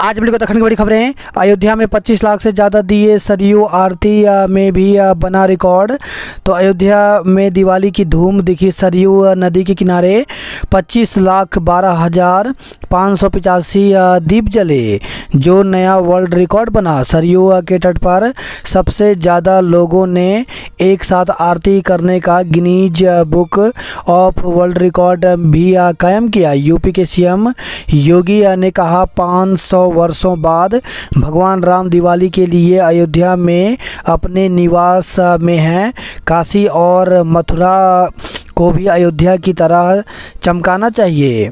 आज हम लोग दक्षिण की बड़ी खबरें। अयोध्या में 25 लाख से ज़्यादा दिए, सरयू आरती में भी बना रिकॉर्ड। तो अयोध्या में दिवाली की धूम दिखी। सरयू नदी के किनारे 25,12,585 दीप जले, जो नया वर्ल्ड रिकॉर्ड बना। सरयू के तट पर सबसे ज़्यादा लोगों ने एक साथ आरती करने का Guinness book of world record भी कायम किया। यूपी के सीएम योगी ने कहा 500 वर्षों बाद भगवान राम दिवाली के लिए अयोध्या में अपने निवास में हैं। काशी और मथुरा को भी अयोध्या की तरह चमकाना चाहिए।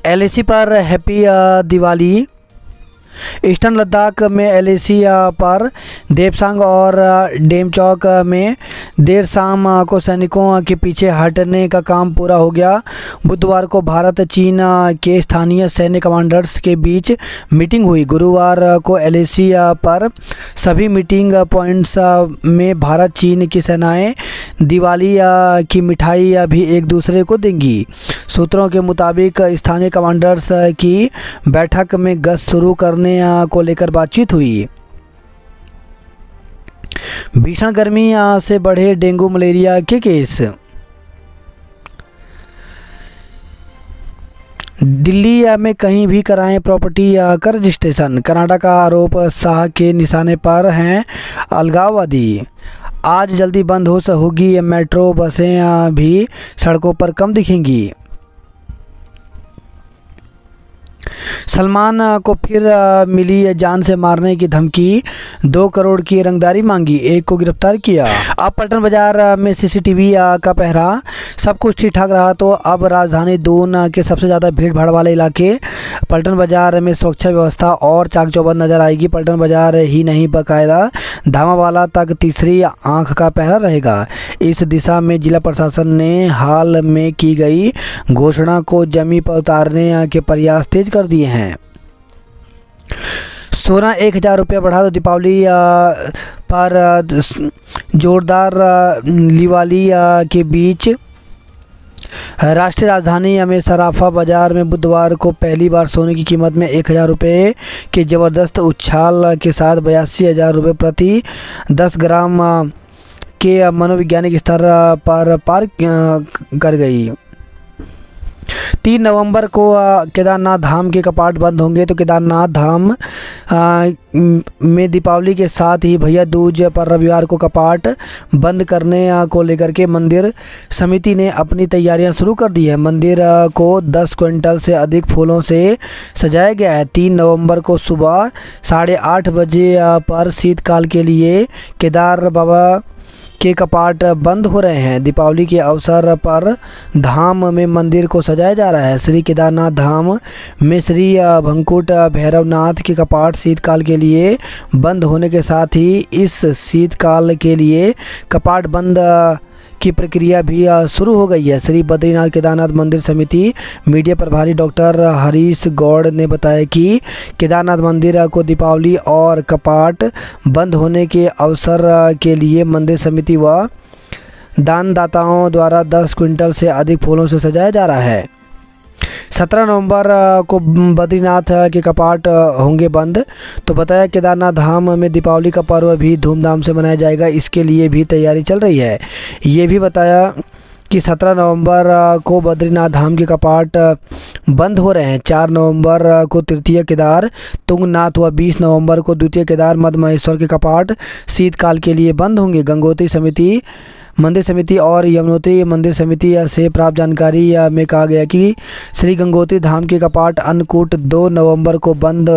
एलएसी पर हैप्पी दिवाली। ईस्टर्न लद्दाख में एलएसी पर देपसांग और डेमचौक में देर शाम को सैनिकों के पीछे हटने का काम पूरा हो गया। बुधवार को भारत चीन के स्थानीय सैन्य कमांडर्स के बीच मीटिंग हुई। गुरुवार को एलएसी पर सभी मीटिंग पॉइंट्स में भारत चीन की सेनाएं दिवाली की मिठाई भी एक दूसरे को देंगी। सूत्रों के मुताबिक स्थानीय कमांडर्स की बैठक में गश्त शुरू करने को लेकर बातचीत हुई। भीषण गर्मी से बढ़े डेंगू मलेरिया के केस। दिल्ली में कहीं भी कराएं प्रॉपर्टी का रजिस्ट्रेशन। कनाडा का आरोप, शाह के निशाने पर हैं अलगाववादी। आज जल्दी बंद होगी मेट्रो, बसें भी सड़कों पर कम दिखेंगी। सलमान को फिर मिली जान से मारने की धमकी, 2 करोड़ की रंगदारी मांगी, एक को गिरफ्तार किया। अब पलटन बाजार में सीसीटीवी का पहरा। सब कुछ ठीक ठाक रहा तो अब राजधानी दून के सबसे ज़्यादा भीड़ भाड़ वाले इलाके पलटन बाजार में सुरक्षा व्यवस्था और चाक चौबंद नजर आएगी। पलटन बाजार ही नहीं, बाकायदा धामावाला तक तीसरी आंख का पहरा रहेगा। इस दिशा में जिला प्रशासन ने हाल में की गई घोषणा को जमी पर उतारने के प्रयास तेज कर दिए हैं। सोना 1,000 रुपये बढ़ा दो। दीपावली पर जोरदार दिवाली के बीच राष्ट्रीय राजधानी में सराफा बाजार में बुधवार को पहली बार सोने की कीमत में 1,000 रुपये के ज़बरदस्त उछाल के साथ 82,000 रुपये प्रति 10 ग्राम के मनोवैज्ञानिक स्तर पर पार कर गई। 3 नवंबर को केदारनाथ धाम के कपाट बंद होंगे। तो केदारनाथ धाम में दीपावली के साथ ही भैया दूज पर रविवार को कपाट बंद करने को लेकर के मंदिर समिति ने अपनी तैयारियां शुरू कर दी है। मंदिर को 10 क्विंटल से अधिक फूलों से सजाया गया है। 3 नवंबर को सुबह 8:30 बजे पर शीतकाल के लिए केदार बाबा के कपाट बंद हो रहे हैं। दीपावली के अवसर पर धाम में मंदिर को सजाया जा रहा है। श्री केदारनाथ धाम में श्री भंकुट भैरवनाथ के कपाट शीतकाल के लिए बंद होने के साथ ही इस शीतकाल के लिए कपाट बंद की प्रक्रिया भी शुरू हो गई है। श्री बद्रीनाथ केदारनाथ मंदिर समिति मीडिया प्रभारी डॉक्टर हरीश गौड़ ने बताया कि केदारनाथ मंदिर को दीपावली और कपाट बंद होने के अवसर के लिए मंदिर समिति व दानदाताओं द्वारा 10 क्विंटल से अधिक फूलों से सजाया जा रहा है। 17 नवंबर को बद्रीनाथ के कपाट होंगे बंद। तो बताया केदारनाथ धाम में दीपावली का पर्व भी धूमधाम से मनाया जाएगा, इसके लिए भी तैयारी चल रही है। ये भी बताया कि 17 नवंबर को बद्रीनाथ धाम के कपाट बंद हो रहे हैं। 4 नवंबर को तृतीय केदार तुंगनाथ व 20 नवंबर को द्वितीय केदार मद महेश्वर के कपाट शीतकाल के लिए बंद होंगे। गंगोत्री समिति, मंदिर समिति और यमुनोत्री मंदिर समिति से प्राप्त जानकारी में कहा गया कि श्री गंगोत्री धाम के कपाट अन्नकूट 2 नवंबर को बंद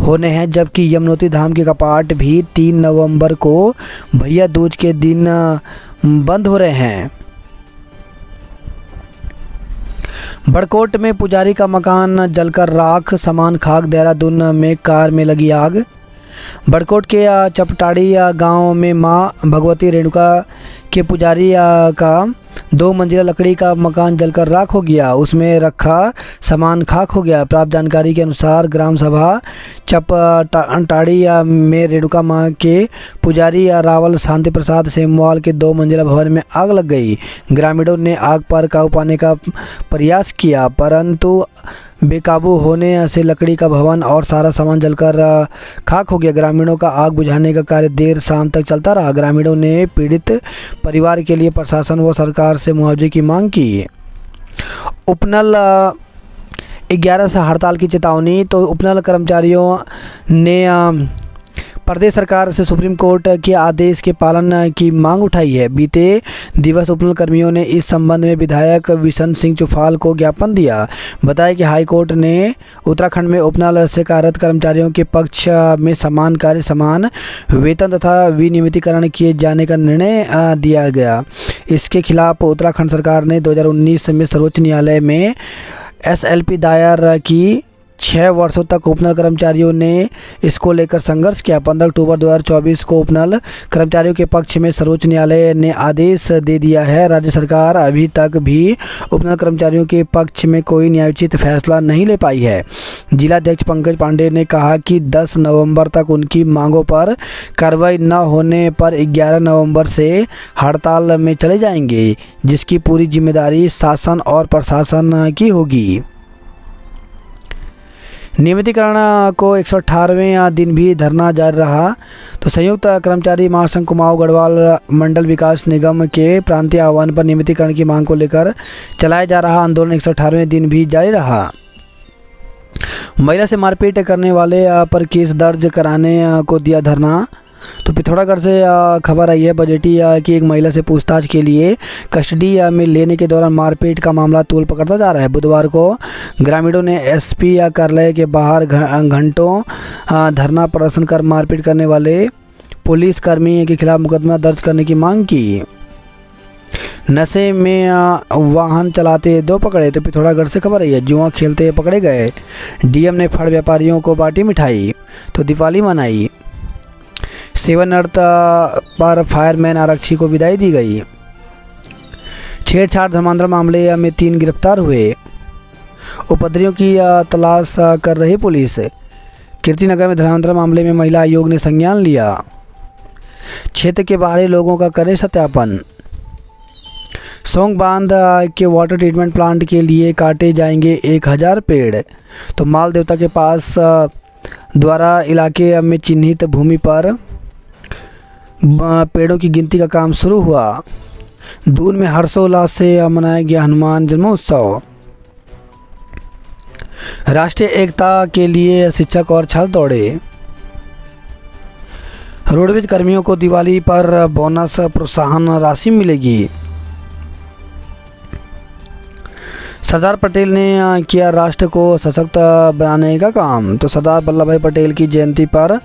होने हैं, जबकि यमुनोत्री धाम के कपाट भी 3 नवंबर को भैया दूज के दिन बंद हो रहे हैं। बड़कोट में पुजारी का मकान जलकर राख, सामान खाक। देहरादून में कार में लगी आग। बड़कोट के चपटाड़ी गांव में मां भगवती रेणुका के पुजारी का 2 मंजिला लकड़ी का मकान जलकर राख हो गया। उसमें रखा सामान खाक हो गया। प्राप्त जानकारी के अनुसार ग्राम सभा चपटाड़ी में रेणुका मां के पुजारी रावल शांति प्रसाद सेमवाल के 2 मंजिला भवन में आग लग गई। ग्रामीणों ने आग पर काबू पाने का प्रयास किया, परंतु बेकाबू होने से लकड़ी का भवन और सारा सामान जलकर खाक हो गया। ग्रामीणों का आग बुझाने का कार्य देर शाम तक चलता रहा। ग्रामीणों ने पीड़ित परिवार के लिए प्रशासन व सरकार से मुआवजे की मांग की। उपनल 11 से हड़ताल की चेतावनी। तो उपनल कर्मचारियों ने प्रदेश सरकार से सुप्रीम कोर्ट के आदेश के पालन की मांग उठाई है। बीते दिवस उपनल कर्मियों ने इस संबंध में विधायक विशन सिंह चुफाल को ज्ञापन दिया। बताया कि हाई कोर्ट ने उत्तराखंड में उपनल से कार्यरत कर्मचारियों के पक्ष में समान कार्य समान वेतन तथा विनियमितीकरण किए जाने का निर्णय दिया गया। इसके खिलाफ उत्तराखंड सरकार ने 2019 में सर्वोच्च न्यायालय में SLP दायर की। 6 वर्षों तक उपनल कर्मचारियों ने इसको लेकर संघर्ष किया। 15 अक्टूबर 2024 को उपनल कर्मचारियों के पक्ष में सर्वोच्च न्यायालय ने आदेश दे दिया है। राज्य सरकार अभी तक भी उपनल कर्मचारियों के पक्ष में कोई न्यायोचित फैसला नहीं ले पाई है। जिलाध्यक्ष पंकज पांडे ने कहा कि 10 नवंबर तक उनकी मांगों पर कार्रवाई न होने पर 11 नवंबर से हड़ताल में चले जाएंगे, जिसकी पूरी जिम्मेदारी शासन और प्रशासन की होगी। नियमितीकरण को 118वें दिन भी धरना जारी रहा। तो संयुक्त कर्मचारी महासंघ कुमाऊं गढ़वाल मंडल विकास निगम के प्रांतीय आह्वान पर नियमितीकरण की मांग को लेकर चलाया जा रहा आंदोलन 118वें दिन भी जारी रहा। महिला से मारपीट करने वाले पर केस दर्ज कराने को दिया धरना। तो पिथौरागढ़ से खबर आई है बजेटी कि एक महिला से पूछताछ के लिए कस्टडी में लेने के दौरान मारपीट का मामला तूल पकड़ता जा रहा है। बुधवार को ग्रामीणों ने SP कार्यालय के बाहर घंटों धरना प्रदर्शन कर मारपीट करने वाले पुलिसकर्मी के खिलाफ मुकदमा दर्ज करने की मांग की। नशे में वाहन चलाते 2 पकड़े। तो पिथौरागढ़ से खबर आई है जुआ खेलते पकड़े गए। DM ने फड़ व्यापारियों को बांटी मिठाई। तो दिवाली मनाई। सेवानिवृत्त पर फायरमैन आरक्षी को विदाई दी गई। छेड़छाड़ धर्मांतरण मामले में 3 गिरफ्तार हुए। उपद्रवियों की तलाश कर रही पुलिस। कीर्तिनगर में धर्मांतरण मामले में महिला आयोग ने संज्ञान लिया। क्षेत्र के बाहरी लोगों का करे सत्यापन। सोंग बांध के वाटर ट्रीटमेंट प्लांट के लिए काटे जाएंगे 1000 पेड़। तो माल देवता के पास द्वारा इलाके में चिन्हित भूमि पर पेड़ों की गिनती का काम शुरू हुआ। दून में हर्षोल्लास से मनाया गया हनुमान जन्मोत्सव। राष्ट्रीय एकता के लिए शिक्षक और छात्र दौड़े। रोडवेज कर्मियों को दिवाली पर बोनस प्रोत्साहन राशि मिलेगी। सरदार पटेल ने किया राष्ट्र को सशक्त बनाने का काम। तो सरदार वल्लभ भाई पटेल की जयंती पर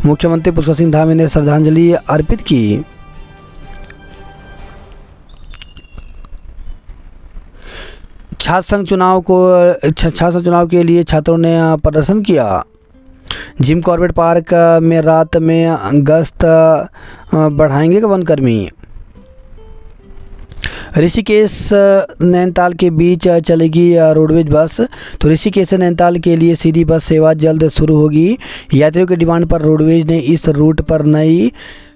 मुख्यमंत्री पुष्कर सिंह धामी ने श्रद्धांजलि अर्पित की। छात्र संघ चुनाव के लिए छात्रों ने प्रदर्शन किया। जिम कॉर्बेट पार्क में रात में गश्त बढ़ाएंगे वनकर्मी। ऋषिकेश नैनीताल के बीच चलेगी रोडवेज बस। तो ऋषिकेश से नैनीताल के लिए सीधी बस सेवा जल्द शुरू होगी। यात्रियों की डिमांड पर रोडवेज ने इस रूट पर नई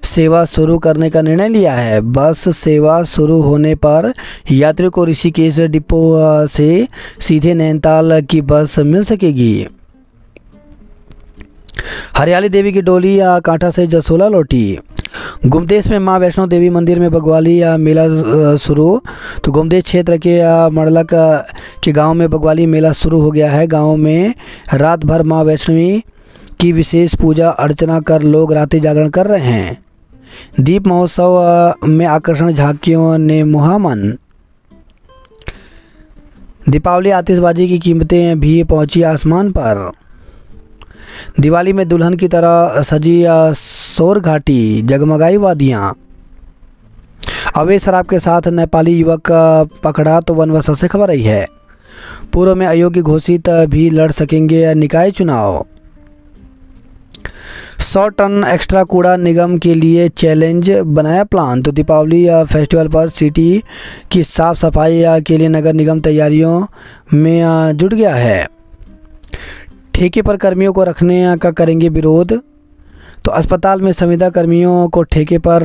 सेवा शुरू करने का निर्णय लिया है। बस सेवा शुरू होने पर यात्रियों को ऋषिकेश डिपो से सीधे नैनीताल की बस मिल सकेगी। हरियाली देवी की डोली कांठा से जसोला लौटी। गुमदेश में मां वैष्णो देवी मंदिर में बग्वाली मेला शुरू। तो गुमदेश क्षेत्र के मड़लक के गांव में बग्वाली मेला शुरू हो गया है। गांव में रात भर मां वैष्णवी की विशेष पूजा अर्चना कर लोग रात्रि जागरण कर रहे हैं। दीप महोत्सव में आकर्षण झांकियों ने मुहा मन। दीपावली आतिशबाजी की कीमतें भी पहुंची आसमान पर। दिवाली में दुल्हन की तरह सजी सोर घाटी, जगमगाई वादियाँ। अवैध शराब के साथ नेपाली युवक पकड़ा। तो वनवासा से खबर आई है। पूर्व में अयोग्य घोषित भी लड़ सकेंगे निकाय चुनाव। 100 टन एक्स्ट्रा कूड़ा निगम के लिए चैलेंज बनाया प्लान। तो दीपावली फेस्टिवल पर सिटी की साफ सफाई के लिए नगर निगम तैयारियों में जुट गया है। ठेके पर कर्मियों को रखने का करेंगे विरोध। तो अस्पताल में संविदा कर्मियों को ठेके पर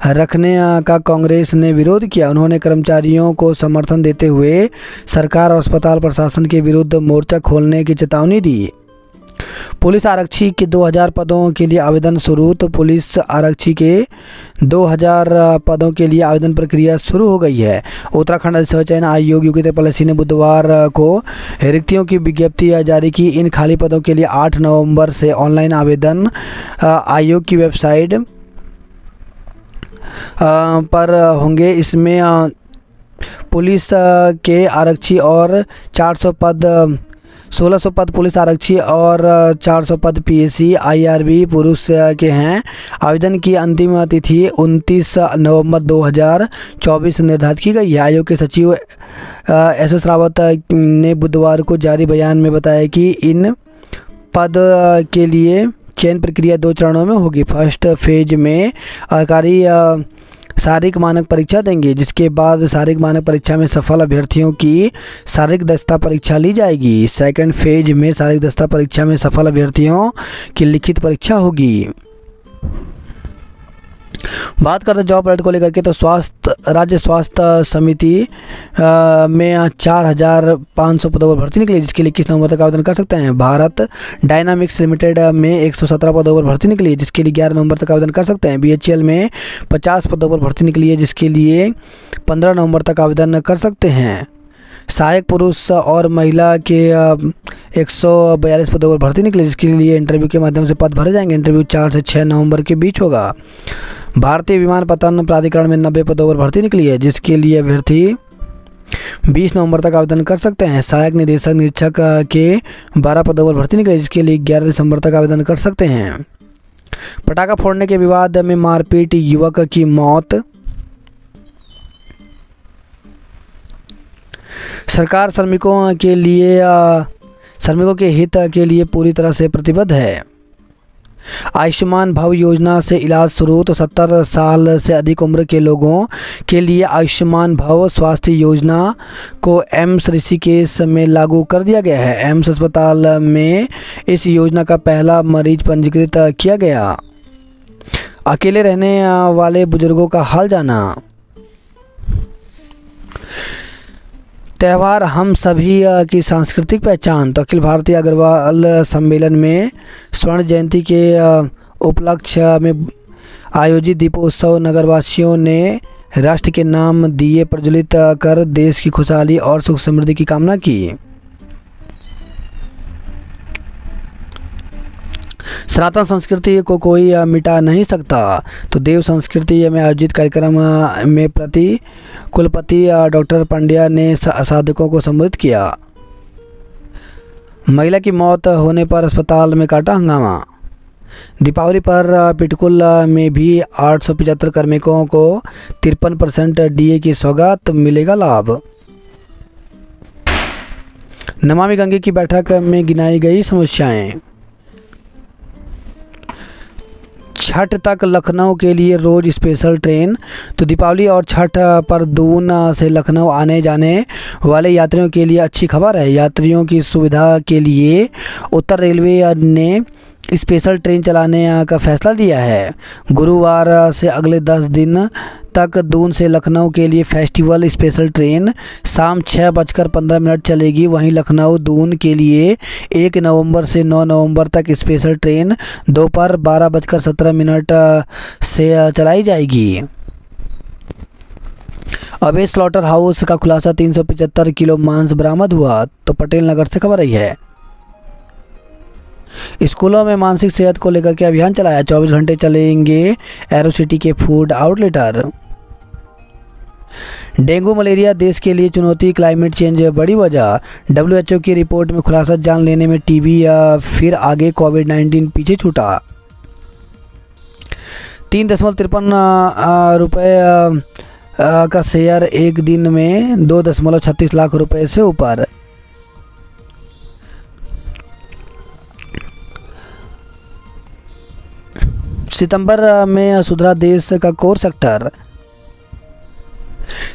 रखने का कांग्रेस ने विरोध किया। उन्होंने कर्मचारियों को समर्थन देते हुए सरकार और अस्पताल प्रशासन के विरुद्ध मोर्चा खोलने की चेतावनी दी। पुलिस आरक्षी के 2000 पदों के लिए आवेदन शुरू। तो पुलिस आरक्षी के 2000 पदों के लिए आवेदन प्रक्रिया शुरू हो गई है। उत्तराखंड अधिसूचना चयन आयोग UPSC ने बुधवार को रिक्तियों की विज्ञप्ति जारी की। इन खाली पदों के लिए 8 नवंबर से ऑनलाइन आवेदन आयोग की वेबसाइट पर होंगे। इसमें पुलिस के आरक्षी और 1600 पद पुलिस आरक्षी और 400 पद PSC IRB पुरुष के हैं। आवेदन की अंतिम तिथि 29 नवंबर 2024 निर्धारित की गई है। आयोग के सचिव SS रावत ने बुधवार को जारी बयान में बताया कि इन पद के लिए चयन प्रक्रिया 2 चरणों में होगी। फर्स्ट फेज में अधिकारी शारीरिक मानक परीक्षा देंगे, जिसके बाद शारीरिक मानक परीक्षा में सफल अभ्यर्थियों की शारीरिक दक्षता परीक्षा ली जाएगी। सेकंड फेज में शारीरिक दक्षता परीक्षा में सफल अभ्यर्थियों की लिखित परीक्षा होगी। बात करते हैं जॉब अलर्ट को लेकर के, तो राज्य स्वास्थ्य समिति में 4500 पदों पर भर्ती निकली, जिसके लिए 21 नवंबर तक आवेदन कर सकते हैं। भारत डायनामिक्स लिमिटेड में 117 पदों पर भर्ती निकली है, जिसके लिए 11 नवंबर तक आवेदन कर सकते हैं। BHEL में 50 पदों पर भर्ती निकली है, जिसके लिए 15 नवंबर तक आवेदन कर सकते हैं। सहायक पुरुष और महिला के 142 पदों पर भर्ती निकली, जिसके लिए इंटरव्यू के माध्यम से पद भरे जाएंगे। इंटरव्यू 4 से 6 नवंबर के बीच होगा। भारतीय विमानपत्तन प्राधिकरण में 90 पदों पर भर्ती निकली है, जिसके लिए अभ्यर्थी 20 नवंबर तक आवेदन कर सकते हैं। सहायक निदेशक निरीक्षक के 12 पदों पर भर्ती निकली, जिसके लिए 11 दिसंबर तक आवेदन कर सकते हैं। पटाखा फोड़ने के विवाद में मारपीट, युवक की मौत। सरकार श्रमिकों के हित के लिए पूरी तरह से प्रतिबद्ध है। आयुष्मान भव योजना से इलाज शुरू। तो 70 साल से अधिक उम्र के लोगों के लिए आयुष्मान भव स्वास्थ्य योजना को एम्स ऋषिकेश में लागू कर दिया गया है। एम्स अस्पताल में इस योजना का पहला मरीज पंजीकृत किया गया। अकेले रहने वाले बुजुर्गों का हाल जाना। त्यौहार हम सभी की सांस्कृतिक पहचान। तो अखिल भारतीय अग्रवाल सम्मेलन में स्वर्ण जयंती के उपलक्ष्य में आयोजित दीपोत्सव नगरवासियों ने राष्ट्र के नाम दिए प्रज्वलित कर देश की खुशहाली और सुख समृद्धि की कामना की। सनातन संस्कृति को कोई मिटा नहीं सकता। तो देव संस्कृति में आयोजित कार्यक्रम में कुलपति डॉक्टर पंड्या ने साधकों को संबोधित किया। महिला की मौत होने पर अस्पताल में काटा हंगामा। दीपावली पर पिटकुल में भी 875 कार्मिकों को 53% DA की सौगात, मिलेगा लाभ। नमामि गंगे की बैठक में गिनाई गई समस्याएं। छठ तक लखनऊ के लिए रोज स्पेशल ट्रेन। तो दीपावली और छठ पर दून से लखनऊ आने जाने वाले यात्रियों के लिए अच्छी खबर है। यात्रियों की सुविधा के लिए उत्तर रेलवे ने स्पेशल ट्रेन चलाने का फैसला लिया है। गुरुवार से अगले 10 दिन तक दून से लखनऊ के लिए फेस्टिवल स्पेशल ट्रेन शाम 6:15 चलेगी। वहीं लखनऊ दून के लिए 1 नवंबर से 9 नवंबर तक स्पेशल ट्रेन दोपहर 12:17 से चलाई जाएगी। अवैध स्लॉटर हाउस का खुलासा, 375 किलो मांस बरामद हुआ। तो पटेल नगर से खबर आई है। स्कूलों में मानसिक सेहत को लेकर के अभियान चलाया। 24 घंटे चलेंगे एरो सिटी के फूड आउटलेटर। डेंगू मलेरिया देश के लिए चुनौती, क्लाइमेट चेंज बड़ी वजह। WHO की रिपोर्ट में खुलासा, जान लेने में टीबी फिर आगे, कोविड-19 पीछे छूटा। 3.53 रुपये का शेयर एक दिन में 2.36 लाख रुपए से ऊपर। सितंबर में सुधरा देश का कोर सेक्टर।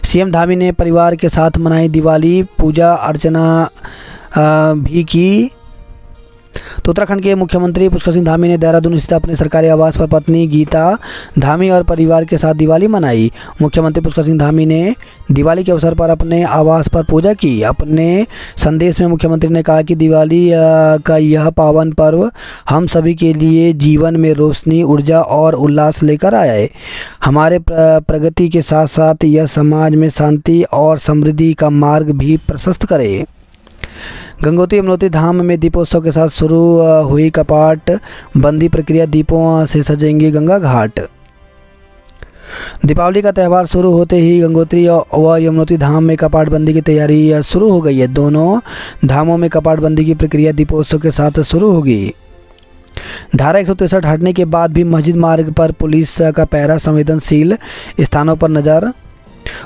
CM धामी ने परिवार के साथ मनाई दिवाली, पूजा अर्चना भी की। तो उत्तराखंड के मुख्यमंत्री पुष्कर सिंह धामी ने देहरादून स्थित अपने सरकारी आवास पर पत्नी गीता धामी और परिवार के साथ दिवाली मनाई। मुख्यमंत्री पुष्कर सिंह धामी ने दिवाली के अवसर पर अपने आवास पर पूजा की। अपने संदेश में मुख्यमंत्री ने कहा कि दिवाली का यह पावन पर्व हम सभी के लिए जीवन में रोशनी, ऊर्जा और उल्लास लेकर आया है। हमारे प्रगति के साथ साथ यह समाज में शांति और समृद्धि का मार्ग भी प्रशस्त करे। गंगोत्री यमुनोत्री धाम में दीपोत्सव के साथ शुरू हुई कपाट बंदी प्रक्रिया, दीपों से सजेंगे गंगा घाट। दीपावली का त्यौहार शुरू होते ही गंगोत्री व यमुनोत्री धाम में कपाट बंदी की तैयारी शुरू हो गई है। दोनों धामों में कपाट बंदी की प्रक्रिया दीपोत्सव के साथ शुरू होगी। धारा 163 हटने के बाद भी मस्जिद मार्ग पर पुलिस का पहरा, संवेदनशील स्थानों पर नज़र।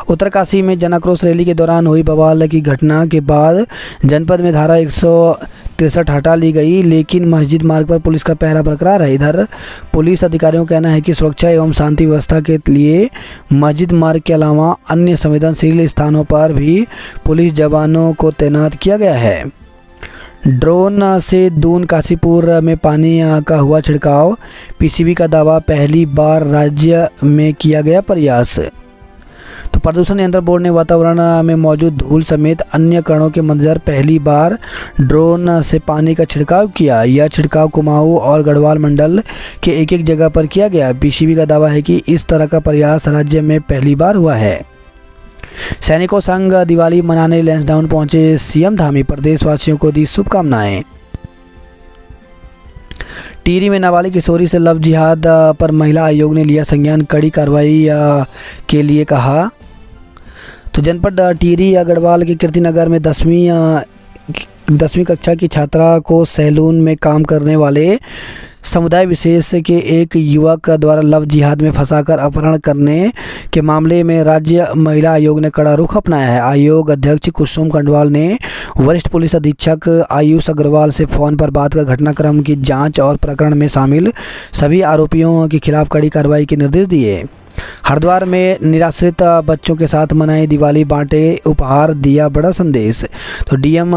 उत्तरकाशी में जन आक्रोश रैली के दौरान हुई बवाल की घटना के बाद जनपद में धारा 163 हटा ली गई, लेकिन मस्जिद मार्ग पर पुलिस का पहरा बरकरार है। इधर पुलिस अधिकारियों का कहना है कि सुरक्षा एवं शांति व्यवस्था के लिए मस्जिद मार्ग के अलावा अन्य संवेदनशील स्थानों पर भी पुलिस जवानों को तैनात किया गया है। ड्रोन से दून काशीपुर में पानी का हुआ छिड़काव, पीसीबी का दावा, पहली बार राज्य में किया गया प्रयास। तो प्रदूषण नियंत्रण बोर्ड ने वातावरण में मौजूद धूल समेत अन्य कणों के मद्देनजर पहली बार ड्रोन से पानी का छिड़काव किया। यह छिड़काव कुमाऊं और गढ़वाल मंडल के एक जगह पर किया गया। पीसीबी का दावा है कि इस तरह का प्रयास राज्य में पहली बार हुआ है। सैनिकों संग दिवाली मनाने लैंसडाउन पहुंचे सीएम धामी, प्रदेशवासियों को दी शुभकामनाएं। टिहरी में नाबालिग किशोरी से लव जिहाद पर महिला आयोग ने लिया संज्ञान, कड़ी कार्रवाई के लिए कहा। तो जनपद टिहरी गढ़वाल के कीर्तिनगर में 10वीं कक्षा की छात्रा को सैलून में काम करने वाले समुदाय विशेष के एक युवक द्वारा लव जिहाद में फंसाकर अपहरण करने के मामले में राज्य महिला आयोग ने कड़ा रुख अपनाया है। आयोग अध्यक्ष कुसुम कंडवाल ने वरिष्ठ पुलिस अधीक्षक आयुष अग्रवाल से फ़ोन पर बात कर घटनाक्रम की जांच और प्रकरण में शामिल सभी आरोपियों के खिलाफ कड़ी कार्रवाई के निर्देश दिए। हरिद्वार में निराश्रित बच्चों के साथ मनाई दिवाली, बांटे उपहार, दिया बड़ा संदेश। तो डीएम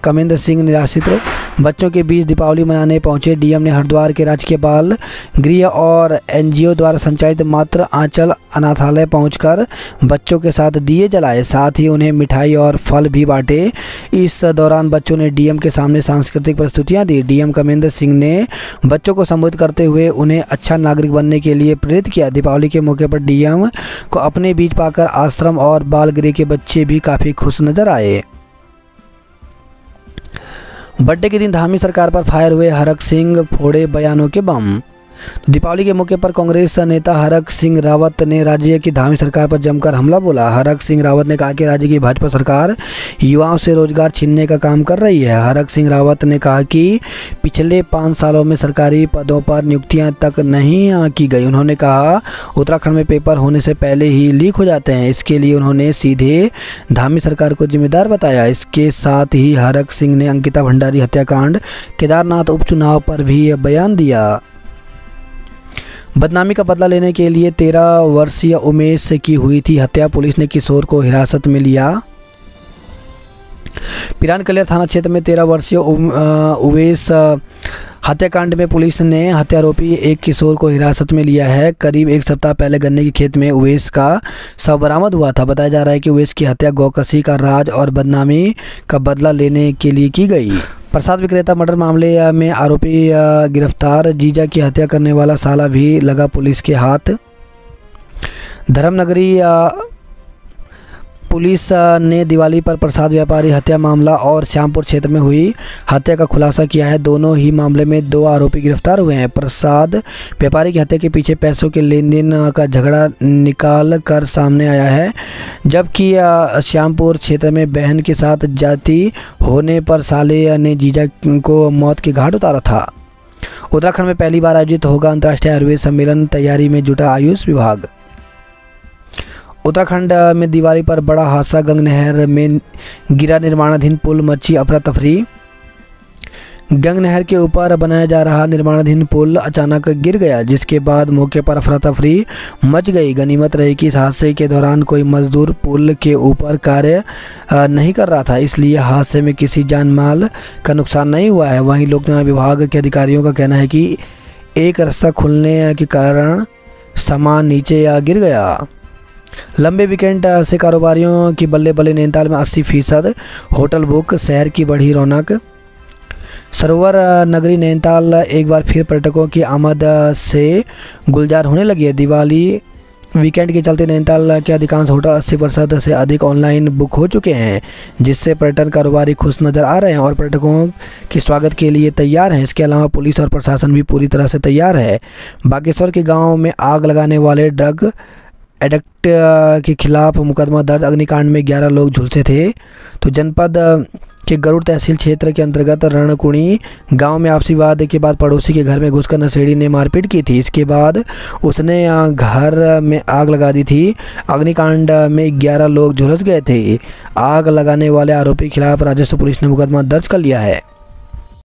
कमेंद्र सिंह निराश्रित बच्चों के बीच दीपावली मनाने पहुंचे। डीएम ने हरिद्वार के राजकीय बाल गृह और एनजीओ द्वारा संचालित मातृ आंचल अनाथालय पहुंचकर बच्चों के साथ दिए जलाए, साथ ही उन्हें मिठाई और फल भी बांटे। इस दौरान बच्चों ने डीएम के सामने सांस्कृतिक प्रस्तुतियां दी। डीएम कमेंद्र सिंह ने बच्चों को संबोधित करते हुए उन्हें अच्छा नागरिक बनने के लिए प्रेरित किया। दीपावली के मौके पर डीएम को अपने बीच पाकर आश्रम और बाल गृह के बच्चे भी काफ़ी खुश नजर आए। बर्थडे के दिन धामी सरकार पर फायर हुए हरक सिंह, फोड़े बयानों के बम। तो दीपावली के मौके पर कांग्रेस नेता हरक सिंह रावत ने राज्य की धामी सरकार पर जमकर हमला बोला। हरक सिंह रावत ने कहा कि राज्य की भाजपा सरकार युवाओं से रोजगार छीनने का काम कर रही है। हरक सिंह रावत ने कहा कि पिछले 5 सालों में सरकारी पदों पर नियुक्तियां तक नहीं की गई। उन्होंने कहा उत्तराखंड में पेपर होने से पहले ही लीक हो जाते हैं, इसके लिए उन्होंने सीधे धामी सरकार को जिम्मेदार बताया। इसके साथ ही हरक सिंह ने अंकिता भंडारी हत्याकांड, केदारनाथ उपचुनाव पर भी बयान दिया। बदनामी का बदला लेने के लिए 13 वर्षीय उमेश की हुई थी हत्या, पुलिस ने किशोर को हिरासत में लिया। पिरान कलियर थाना क्षेत्र में 13 वर्षीय उवेश हत्याकांड में पुलिस ने हत्यारोपी एक किशोर को हिरासत में लिया है। करीब 1 सप्ताह पहले गन्ने के खेत में उवेश का शव बरामद हुआ था। बताया जा रहा है कि उवेश की हत्या गौकसी का राज और बदनामी का बदला लेने के लिए की गई। प्रसाद विक्रेता मर्डर मामले में आरोपी गिरफ्तार, जीजा की हत्या करने वाला साला भी लगा पुलिस के हाथ। धर्मनगरी पुलिस ने दिवाली पर प्रसाद व्यापारी हत्या मामला और श्यामपुर क्षेत्र में हुई हत्या का खुलासा किया है। दोनों ही मामले में 2 आरोपी गिरफ्तार हुए हैं। प्रसाद व्यापारी की हत्या के पीछे पैसों के लेन देन का झगड़ा निकाल कर सामने आया है, जबकि श्यामपुर क्षेत्र में बहन के साथ जाति होने पर साले ने जीजा को मौत के घाट उतारा था। उत्तराखंड में पहली बार आयोजित होगा अंतर्राष्ट्रीय आयुर्वेद सम्मेलन, तैयारी में जुटा आयुष विभाग। उत्तराखंड में दिवाली पर बड़ा हादसा, गंग नहर में गिरा निर्माणाधीन पुल, मची अफरा तफरी। गंग नहर के ऊपर बनाया जा रहा निर्माणाधीन पुल अचानक गिर गया, जिसके बाद मौके पर अफरा तफरी मच गई। गनीमत रही कि इस हादसे के दौरान कोई मजदूर पुल के ऊपर कार्य नहीं कर रहा था, इसलिए हादसे में किसी जान माल का नुकसान नहीं हुआ है। वहीं लोक निर्माण विभाग के अधिकारियों का कहना है कि एक रास्ता खुलने के कारण सामान नीचे गिर गया। लंबे वीकेंड से कारोबारियों की बल्ले बल्ले। नैनीताल में 80% होटल बुक, शहर की बढ़ी रौनक। सरोवर नगरी नैनीताल एक बार फिर पर्यटकों की आमद से गुलजार होने लगी है। दिवाली वीकेंड के चलते नैनीताल के अधिकांश होटल 80% से अधिक ऑनलाइन बुक हो चुके हैं, जिससे पर्यटन कारोबारी खुश नज़र आ रहे हैं और पर्यटकों के स्वागत के लिए तैयार हैं। इसके अलावा पुलिस और प्रशासन भी पूरी तरह से तैयार है। बागेश्वर के गांव में आग लगाने वाले ड्रग एडिक्ट के खिलाफ मुकदमा दर्ज। अग्निकांड में 11 लोग झुलसे थे। तो जनपद के गरुड़ तहसील क्षेत्र के अंतर्गत रणकुणी गांव में आपसी विवाद के बाद पड़ोसी के घर में घुसकर नशेड़ी ने मारपीट की थी। इसके बाद उसने घर में आग लगा दी थी। अग्निकांड में 11 लोग झुलस गए थे। आग लगाने वाले आरोपी के खिलाफ राजस्व पुलिस ने मुकदमा दर्ज कर लिया है।